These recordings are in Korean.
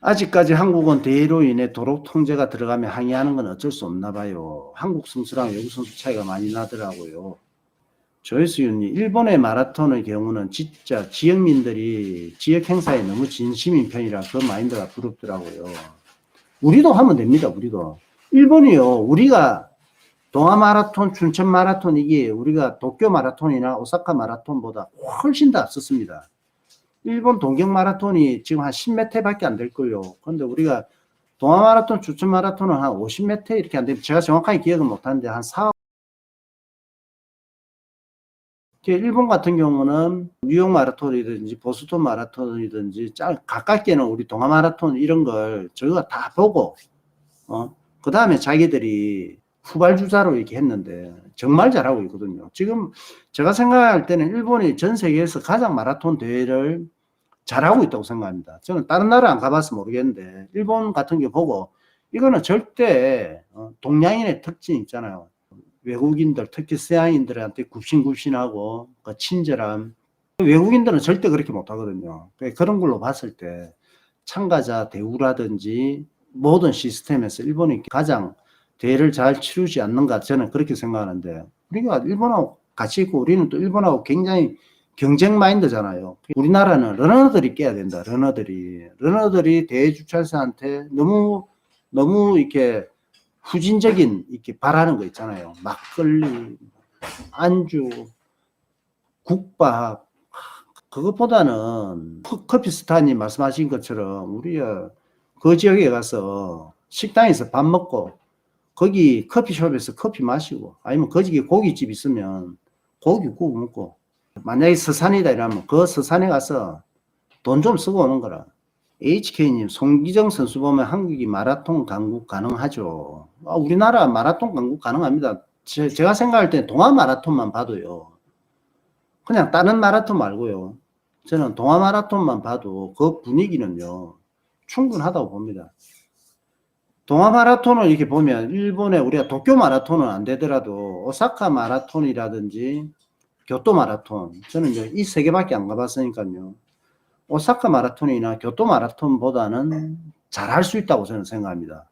아직까지 한국은 대회로 인해 도로 통제가 들어가면 항의하는 건 어쩔 수 없나 봐요. 한국 선수랑 외국 선수 차이가 많이 나더라고요. 조회수윤이 일본의 마라톤의 경우는 진짜 지역민들이 지역 행사에 너무 진심인 편이라 그 마인드가 부럽더라고요. 우리도 하면 됩니다. 우리도. 일본이요. 우리가 동아 마라톤, 춘천 마라톤 이게 우리가 도쿄 마라톤이나 오사카 마라톤보다 훨씬 더 앞섰습니다. 일본 동경 마라톤이 지금 한 10m밖에 안 될걸요. 근데 우리가 동아 마라톤, 춘천 마라톤은 한 50m 이렇게 안 됩니다. 제가 정확하게 기억은 못하는데 한 4, 일본 같은 경우는 뉴욕 마라톤이든지 보스턴 마라톤이든지 가깝게는 우리 동아 마라톤 이런 걸 저희가 다 보고 그 다음에 자기들이 후발주자로 이렇게 했는데 정말 잘하고 있거든요. 지금 제가 생각할 때는 일본이 전 세계에서 가장 마라톤 대회를 잘하고 있다고 생각합니다. 저는 다른 나라 안 가봐서 모르겠는데 일본 같은 게 보고 이거는 절대 동양인의 특징이 있잖아요. 외국인들 특히 서양인들한테 굽신굽신하고 그 친절함, 외국인들은 절대 그렇게 못하거든요. 그런 걸로 봤을 때 참가자 대우라든지 모든 시스템에서 일본이 가장 대회를 잘 치르지 않는가 저는 그렇게 생각하는데 우리가 일본하고 같이 있고 우리는 또 일본하고 굉장히 경쟁 마인드잖아요. 우리나라는 러너들이 깨야 된다. 러너들이 대회 주최사한테 너무 이렇게 후진적인 이렇게 바라는 거 있잖아요. 막걸리, 안주, 국밥. 그것보다는 커피스타님 말씀하신 것처럼 우리가 그 지역에 가서 식당에서 밥 먹고 거기 커피숍에서 커피 마시고 아니면 거기 고깃집 있으면 고기 구워 먹고 만약에 서산이다 이러면 그 서산에 가서 돈 좀 쓰고 오는 거라. HK님, 송기정 선수 보면 한국이 마라톤 강국 가능하죠. 우리나라 마라톤 강국 가능합니다. 제가 생각할 때 동아 마라톤만 봐도요. 그냥 다른 마라톤 말고요. 저는 동아 마라톤만 봐도 그 분위기는요. 충분하다고 봅니다. 동아 마라톤을 이렇게 보면 일본에 우리가 도쿄 마라톤은 안 되더라도 오사카 마라톤이라든지 교토 마라톤 저는 이제 이 세 개밖에 안 가봤으니까요. 오사카 마라톤이나 교토 마라톤보다는 잘할 수 있다고 저는 생각합니다.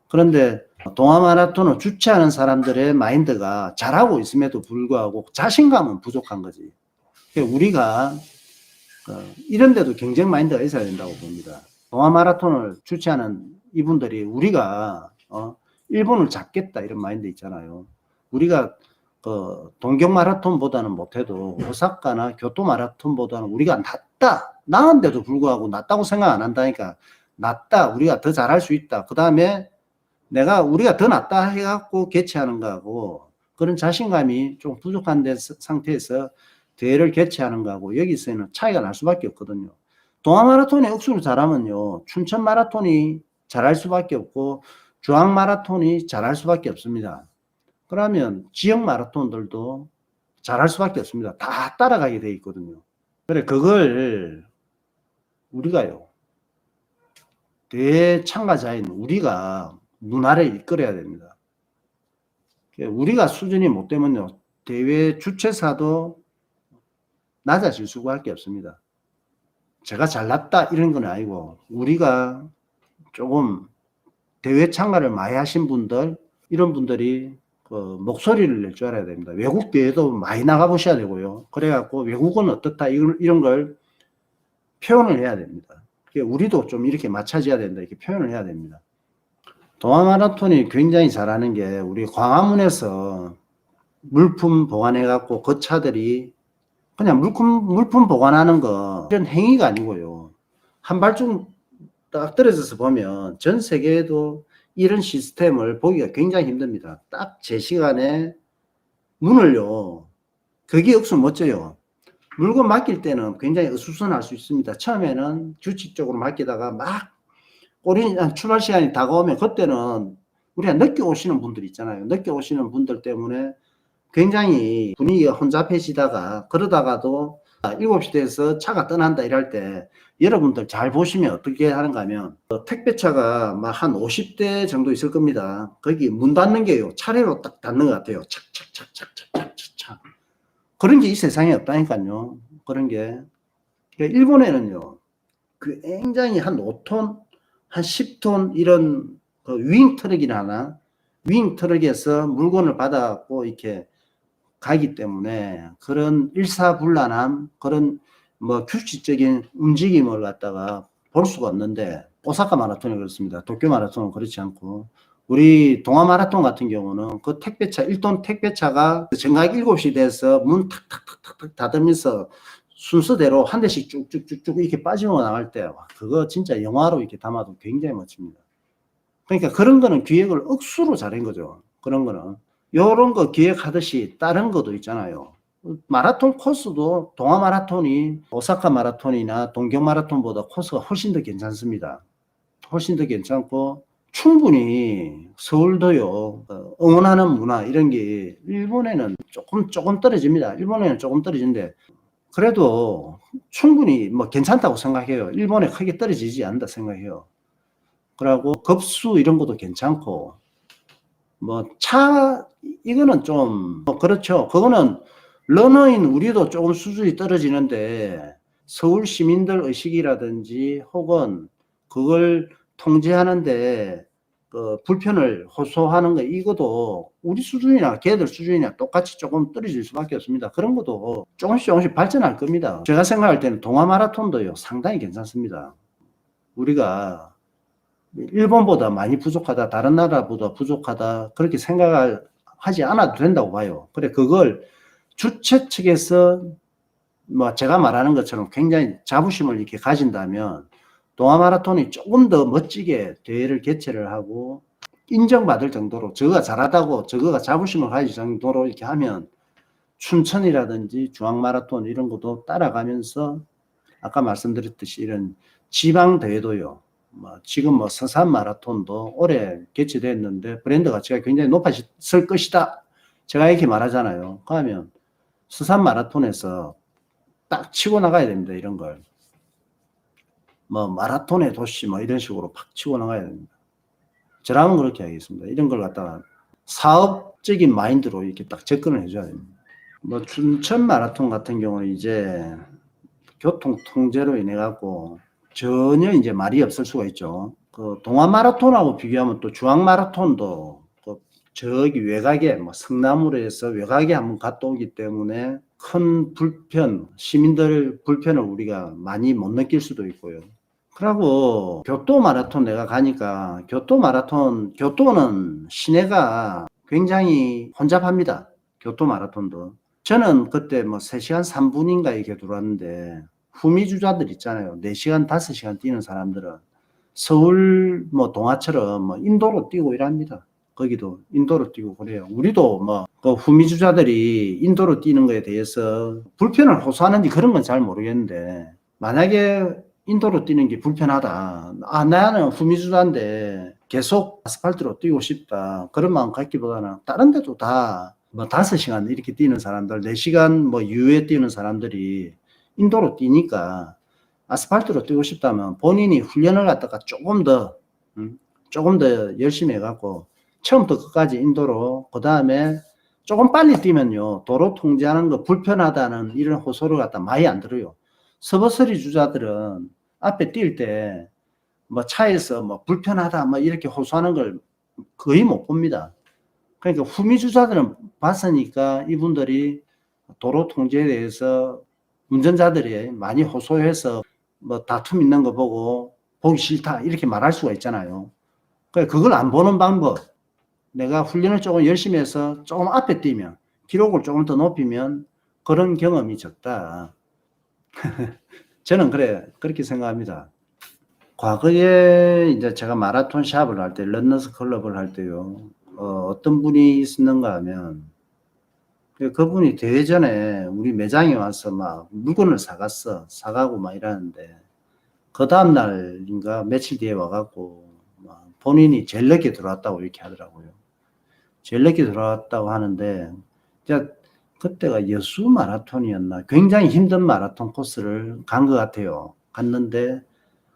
그런데 동아 마라톤을 주최하는 사람들의 마인드가 잘하고 있음에도 불구하고 자신감은 부족한 거지. 우리가 이런 데도 경쟁 마인드가 있어야 된다고 봅니다. 동아 마라톤을 주최하는 이분들이 우리가 일본을 잡겠다 이런 마인드 있잖아요. 우리가 동경 마라톤보다는 못해도 오사카나 교토 마라톤보다는 우리가 낫다. 나은데도 불구하고 낫다고 생각 안 한다니까. 낫다. 우리가 더 잘할 수 있다. 그 다음에 우리가 더 낫다 해갖고 개최하는 거하고 그런 자신감이 좀 부족한 상태에서 대회를 개최하는 거하고 여기서는 차이가 날 수밖에 없거든요. 동아 마라톤이 억수로 잘하면요. 춘천 마라톤이 잘할 수밖에 없고 중앙 마라톤이 잘할 수밖에 없습니다. 그러면 지역 마라톤들도 잘할 수밖에 없습니다. 다 따라가게 돼 있거든요. 그래 그걸 우리가요. 대회 참가자인 우리가 문화를 이끌어야 됩니다. 우리가 수준이 못 되면요. 대회 주최사도 낮아질 수밖에 없습니다. 제가 잘났다 이런 건 아니고 우리가 조금 대회 참가를 많이 하신 분들 이런 분들이 목소리를 낼 줄 알아야 됩니다. 외국 대회도 많이 나가보셔야 되고요. 그래갖고 외국은 어떻다 이런 걸 표현을 해야 됩니다. 우리도 좀 이렇게 맞춰져야 된다 이렇게 표현을 해야 됩니다. 동아 마라톤이 굉장히 잘하는 게 우리 광화문에서 물품 보관해갖고 그 차들이 그냥 물품 보관하는 거 이런 행위가 아니고요. 한 발좀 딱 떨어져서 보면 전 세계에도 이런 시스템을 보기가 굉장히 힘듭니다. 딱 제 시간에 문을요. 그게 억수로 멋져요. 물건 맡길 때는 굉장히 어수선할 수 있습니다. 처음에는 규칙적으로 맡기다가 막 출발 시간이 다가오면 그때는 우리가 늦게 오시는 분들 있잖아요. 늦게 오시는 분들 때문에 굉장히 분위기가 혼잡해지다가 그러다가도 7시 돼서 차가 떠난다 이럴 때 여러분들 잘 보시면 어떻게 하는가 하면 택배차가 막 한 50대 정도 있을 겁니다. 거기 문 닫는 게요. 차례로 딱 닫는 것 같아요. 착착착착착착착착. 그런 게 이 세상에 없다니까요. 그런 게. 일본에는요. 굉장히 한 5톤 한 10톤 이런 그 윙 트럭이나 하나, 윙 트럭에서 물건을 받아갖고 이렇게 가기 때문에 그런 일사불란함, 그런 뭐 규칙적인 움직임을 갖다가 볼 수가 없는데, 오사카 마라톤이 그렇습니다. 도쿄 마라톤은 그렇지 않고, 우리 동아 마라톤 같은 경우는 그 택배차, 1톤 택배차가 정각 7시 돼서 문 탁탁탁탁 닫으면서 순서대로 한 대씩 쭉쭉쭉쭉 이렇게 빠지고 나갈 때, 와, 그거 진짜 영화로 이렇게 담아도 굉장히 멋집니다. 그러니까 그런 거는 기획을 억수로 잘한 거죠. 그런 거는. 요런 거 기획하듯이 다른 것도 있잖아요. 마라톤 코스도 동아 마라톤이 오사카 마라톤이나 동경 마라톤보다 코스가 훨씬 더 괜찮습니다. 훨씬 더 괜찮고, 충분히 서울도요, 응원하는 문화 이런 게 일본에는 조금 떨어집니다. 일본에는 조금 떨어지는데, 그래도 충분히 뭐 괜찮다고 생각해요. 일본에 크게 떨어지지 않는다 생각해요. 그리고 급수 이런 것도 괜찮고, 뭐 이거는 좀 그렇죠. 그거는 러너인 우리도 조금 수준이 떨어지는데, 서울 시민들 의식이라든지 혹은 그걸 통제하는데 그 불편을 호소하는 거, 이것도 우리 수준이나 걔들 수준이나 똑같이 조금 떨어질 수밖에 없습니다. 그런 것도 조금씩 발전할 겁니다. 제가 생각할 때는 동아 마라톤도요, 상당히 괜찮습니다. 우리가 일본보다 많이 부족하다, 다른 나라보다 부족하다, 그렇게 생각을 하지 않아도 된다고 봐요. 그래, 그걸 주최 측에서 뭐 제가 말하는 것처럼 굉장히 자부심을 이렇게 가진다면, 동아 마라톤이 조금 더 멋지게 대회를 개최를 하고 인정받을 정도로, 저거가 잘하다고 저거가 자부심을 가질 정도로 이렇게 하면, 춘천이라든지 중앙 마라톤 이런 것도 따라가면서 아까 말씀드렸듯이 이런 지방 대회도요, 지금 뭐 서산 마라톤도 올해 개최됐는데 브랜드 가치가 굉장히 높아졌을 것이다, 제가 이렇게 말하잖아요. 그러면 서산 마라톤에서 딱 치고 나가야 됩니다. 이런 걸 뭐 마라톤의 도시 뭐 이런 식으로 팍 치고 나가야 됩니다. 저라면 그렇게 하겠습니다. 이런 걸 갖다가 사업적인 마인드로 이렇게 딱 접근을 해줘야 됩니다. 뭐 춘천 마라톤 같은 경우는 이제 교통 통제로 인해 갖고 전혀 이제 말이 없을 수가 있죠. 그 동아 마라톤하고 비교하면 또 중앙 마라톤도 그 저기 외곽에 뭐 성남으로 해서 외곽에 한번 갔다 오기 때문에 큰 불편, 시민들 불편을 우리가 많이 못 느낄 수도 있고요. 그리고 교토 마라톤 내가 가니까, 교토 마라톤, 교토는 시내가 굉장히 혼잡합니다. 교토 마라톤도. 저는 그때 뭐 3시간 3분인가 이렇게 들어왔는데, 후미주자들 있잖아요. 4시간, 5시간 뛰는 사람들은 서울 뭐 동아처럼 뭐 인도로 뛰고 이랍니다. 거기도 인도로 뛰고 그래요. 우리도 뭐 그 후미주자들이 인도로 뛰는 거에 대해서 불편을 호소하는지 그런 건 잘 모르겠는데, 만약에 인도로 뛰는 게 불편하다, 나는 후미주자인데 계속 아스팔트로 뛰고 싶다, 그런 마음 갖기보다는 다른 데도 다 뭐 5시간 이렇게 뛰는 사람들, 4시간 뭐 이후에 뛰는 사람들이 인도로 뛰니까 아스팔트로 뛰고 싶다면 본인이 훈련을 갖다가 조금 더 열심히 해갖고 처음부터 끝까지 인도로, 그 다음에 조금 빨리 뛰면요, 도로 통제하는 거 불편하다는 이런 호소를 갖다 많이 안 들어요. 서버서리 주자들은 앞에 뛸 때 뭐 차에서 뭐 불편하다 뭐 이렇게 호소하는 걸 거의 못 봅니다. 그러니까 후미 주자들은 봤으니까 이분들이 도로 통제에 대해서 운전자들이 많이 호소해서 뭐 다툼 있는 거 보고 보기 싫다 이렇게 말할 수가 있잖아요. 그러니까 그걸 안 보는 방법, 내가 훈련을 조금 열심히 해서 조금 앞에 뛰면, 기록을 조금 더 높이면 그런 경험이 적다. 저는 그렇게 생각합니다. 과거에 이제 제가 마라톤 샵을 할 때, 런너스 클럽을 할 때요, 어떤 분이 있었는가 하면, 그분이 대회 전에 우리 매장에 와서 막 물건을 사가고 막 이러는데, 그 다음날인가 며칠 뒤에 와갖고 본인이 제일 늦게 들어왔다고 이렇게 하더라고요. 제일 늦게 들어왔다고 하는데, 그때가 여수 마라톤이었나, 굉장히 힘든 마라톤 코스를 간 것 같아요. 갔는데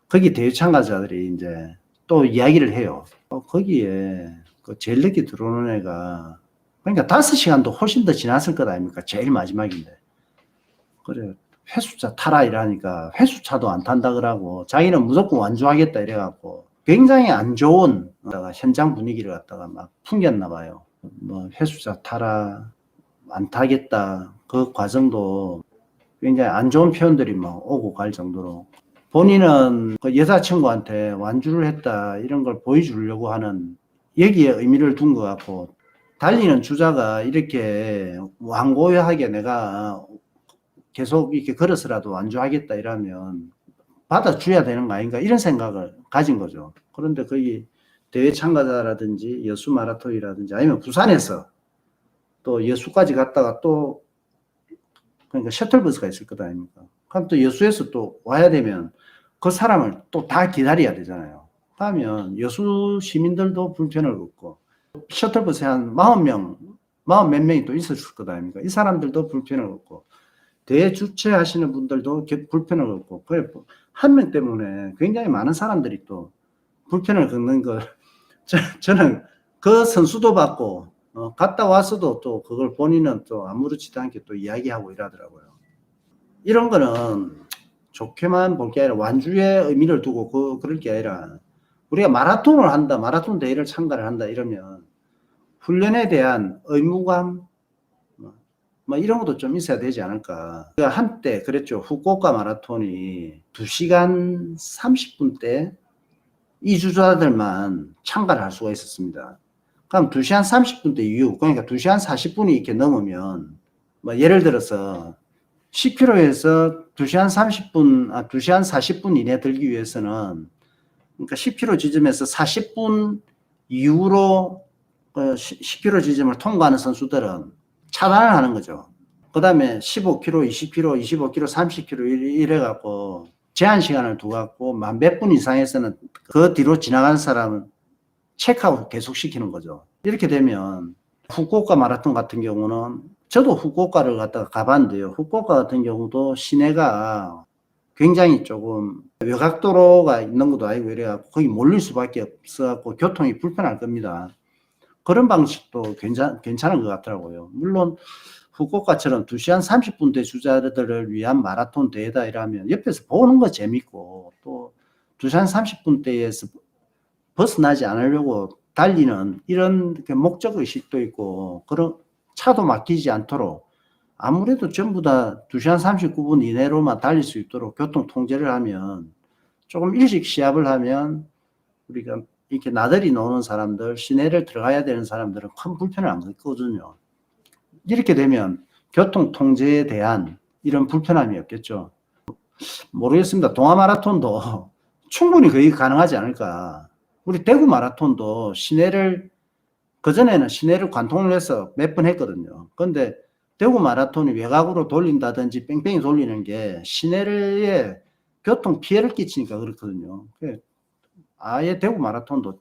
거기 대회 참가자들이 이제 또 이야기를 해요. 거기에 그 제일 늦게 들어오는 애가, 그러니까 5시간도 훨씬 더 지났을 것 아닙니까? 제일 마지막인데. 그래, 회수차 타라 이러니까 회수차도 안 탄다 그러고, 자기는 무조건 완주하겠다 이래갖고 굉장히 안 좋은 현장 분위기를 갖다가 막 풍겼나 봐요. 뭐 해수자 타라, 안 타겠다, 그 과정도 굉장히 안 좋은 표현들이 막 오고 갈 정도로 본인은 그 여자친구한테 완주를 했다 이런 걸 보여주려고 하는 여기에 의미를 둔 것 같고, 달리는 주자가 이렇게 완고하게 내가 계속 이렇게 걸어서라도 완주하겠다 이러면 받아줘야 되는 거 아닌가 이런 생각을 가진 거죠. 그런데 거기 대회 참가자라든지 여수 마라톤이라든지 아니면 부산에서 또 여수까지 갔다가 또 그러니까 셔틀버스가 있을 것 아닙니까? 그럼 또 여수에서 또 와야 되면 그 사람을 또 다 기다려야 되잖아요. 그러면 여수 시민들도 불편을 겪고 셔틀버스에 한 40명, 40 몇 명이 또 있었을 것 아닙니까? 이 사람들도 불편을 겪고 대회 주최하시는 분들도 불편을 겪고 한 명 때문에 굉장히 많은 사람들이 또 불편을 겪는 거 저는 그 선수도 받고 갔다 와서도 또 그걸 본인은 또 아무렇지도 않게 또 이야기하고 이러더라고요. 이런 거는 좋게만 볼 게 아니라 완주의 의미를 두고 그럴 게 아니라 우리가 마라톤을 한다, 마라톤 대회를 참가를 한다 이러면 훈련에 대한 의무감 뭐 이런 것도 좀 있어야 되지 않을까. 한때 그랬죠. 후쿠오카 마라톤이 2시간 30분대 이 주자들만 참가를 할 수가 있었습니다. 그럼 2시간 30분대 이후, 그러니까 2시간 40분이 이렇게 넘으면 뭐 예를 들어서 10km에서 2시간 30분, 2시간 40분 이내 들기 위해서는 그러니까 10km 지점에서 40분 이후로 10km 지점을 통과하는 선수들은 차단을 하는 거죠. 그 다음에 15km, 20km, 25km, 30km 이래갖고 제한 시간을 두갖고 몇 분 이상에서는 그 뒤로 지나가는 사람은 체크아웃 계속 시키는 거죠. 이렇게 되면 후쿠오카 마라톤 같은 경우는 저도 후쿠오카를 갔다가 가봤는데요. 후쿠오카 같은 경우도 시내가 굉장히 조금 외곽도로가 있는 것도 아니고 이래갖고 거기 몰릴 수밖에 없어갖고 교통이 불편할 겁니다. 그런 방식도 괜찮은 것 같더라고요. 물론 후쿠오카처럼 2시간 30분대 주자들을 위한 마라톤 대회다 이라면 옆에서 보는 거 재밌고 또 2시간 30분대에서 벗어나지 않으려고 달리는 이런 목적의식도 있고 그런 차도 막히지 않도록 아무래도 전부 다 2시간 39분 이내로만 달릴 수 있도록 교통 통제를 하면 조금 일찍 시합을 하면 우리가 이렇게 나들이 노는 사람들, 시내를 들어가야 되는 사람들은 큰 불편을 안 겪거든요. 이렇게 되면 교통 통제에 대한 이런 불편함이 없겠죠. 모르겠습니다. 동아 마라톤도 충분히 거의 가능하지 않을까. 우리 대구 마라톤도 시내를 그전에는 시내를 관통을 해서 몇 번 했거든요. 그런데 대구 마라톤이 외곽으로 돌린다든지 뺑뺑이 돌리는 게 시내에 교통 피해를 끼치니까 그렇거든요. 아예 대구 마라톤도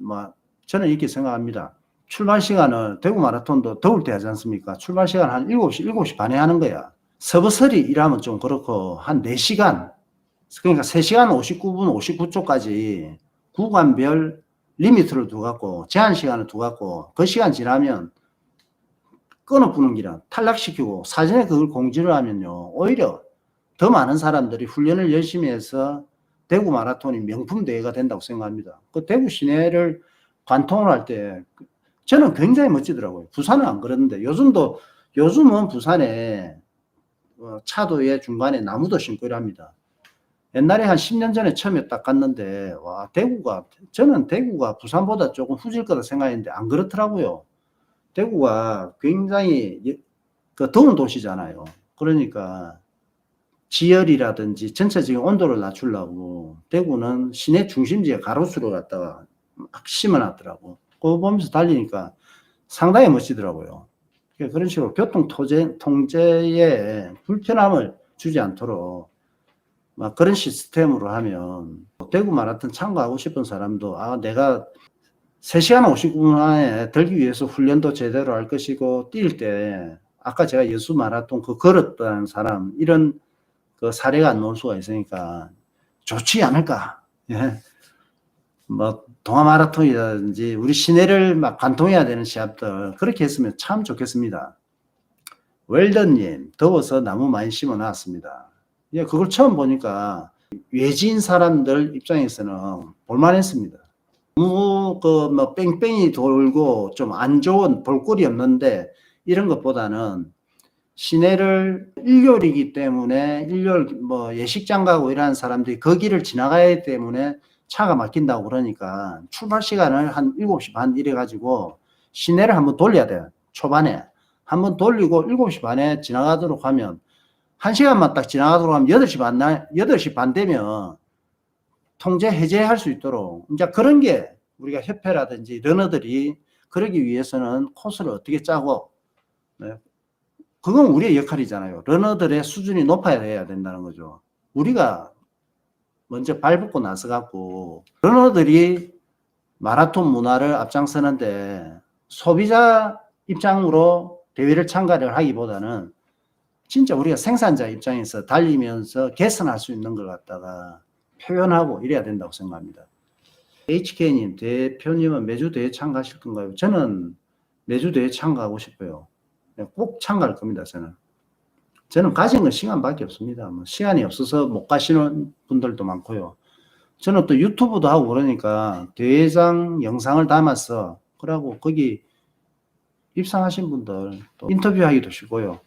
저는 이렇게 생각합니다. 출발 시간을 대구 마라톤도 더울 때 하지 않습니까? 출발 시간 한 7시, 7시 반에 하는 거야. 서버서리 일하면 좀 그렇고 한 4시간, 그러니까 3시간 59분 59초까지 구간별 리미트를 두갖고 제한 시간을 두갖고 그 시간 지나면 끊어부는 기라 탈락시키고 사전에 그걸 공지를 하면요 오히려 더 많은 사람들이 훈련을 열심히 해서 대구 마라톤이 명품 대회가 된다고 생각합니다. 그 대구 시내를 관통을 할 때 저는 굉장히 멋지더라고요. 부산은 안 그랬는데 요즘은 부산에 차도의 중간에 나무도 심고 이랍니다. 옛날에 한 10년 전에 처음에 딱 갔는데 와 저는 대구가 부산보다 조금 후질 거다 생각했는데 안 그렇더라고요. 대구가 굉장히 더운 도시잖아요. 그러니까 지열이라든지 전체적인 온도를 낮추려고 대구는 시내 중심지에 가로수를 갖다가 막 심어놨더라고. 그거 보면서 달리니까 상당히 멋지더라고요. 그런 식으로 교통 통제에 불편함을 주지 않도록 막 그런 시스템으로 하면 대구 마라톤 참가하고 싶은 사람도 내가 3시간 59분 안에 들기 위해서 훈련도 제대로 할 것이고 뛸 때 아까 제가 여수 마라톤 걸었던 사람 이런 그 사례가 안 나올 수가 있으니까 좋지 않을까. 예. 동아 마라톤이라든지 우리 시내를 막 관통해야 되는 시합들 그렇게 했으면 참 좋겠습니다. 웰던님, 더워서 나무 많이 심어 놨습니다. 예, 그걸 처음 보니까 외지인 사람들 입장에서는 볼만했습니다. 너무 뭐 뺑뺑이 돌고 좀 안 좋은 볼거리 없는데 이런 것보다는 시내를 일요일이기 때문에 일요일 뭐 예식장 가고 이러는 사람들이 그 길을 지나가야 하기 때문에 차가 막힌다고 그러니까 출발 시간을 한 7시 반 이래 가지고 시내를 한번 돌려야 돼요. 초반에 한번 돌리고 7시 반에 지나가도록 하면 1시간만 딱 지나가도록 하면 8시 반 되면 통제 해제할 수 있도록 이제 그런 게 우리가 협회라든지 러너들이 그러기 위해서는 코스를 어떻게 짜고 네. 그건 우리의 역할이잖아요. 러너들의 수준이 높아야 해야 된다는 거죠. 우리가 먼저 발벗고 나서 갖고 러너들이 마라톤 문화를 앞장서는데 소비자 입장으로 대회를 참가를 하기보다는 진짜 우리가 생산자 입장에서 달리면서 개선할 수 있는 걸 갖다가 표현하고 이래야 된다고 생각합니다. HK님, 대표님은 매주 대회 참가하실 건가요? 저는 매주 대회 참가하고 싶어요. 꼭 참가할 겁니다, 저는 가진 건 시간밖에 없습니다. 뭐 시간이 없어서 못 가시는 분들도 많고요. 저는 또 유튜브도 하고 그러니까 대회장 영상을 담아서 그러고 거기 입상하신 분들 또 인터뷰하기도 쉽고요.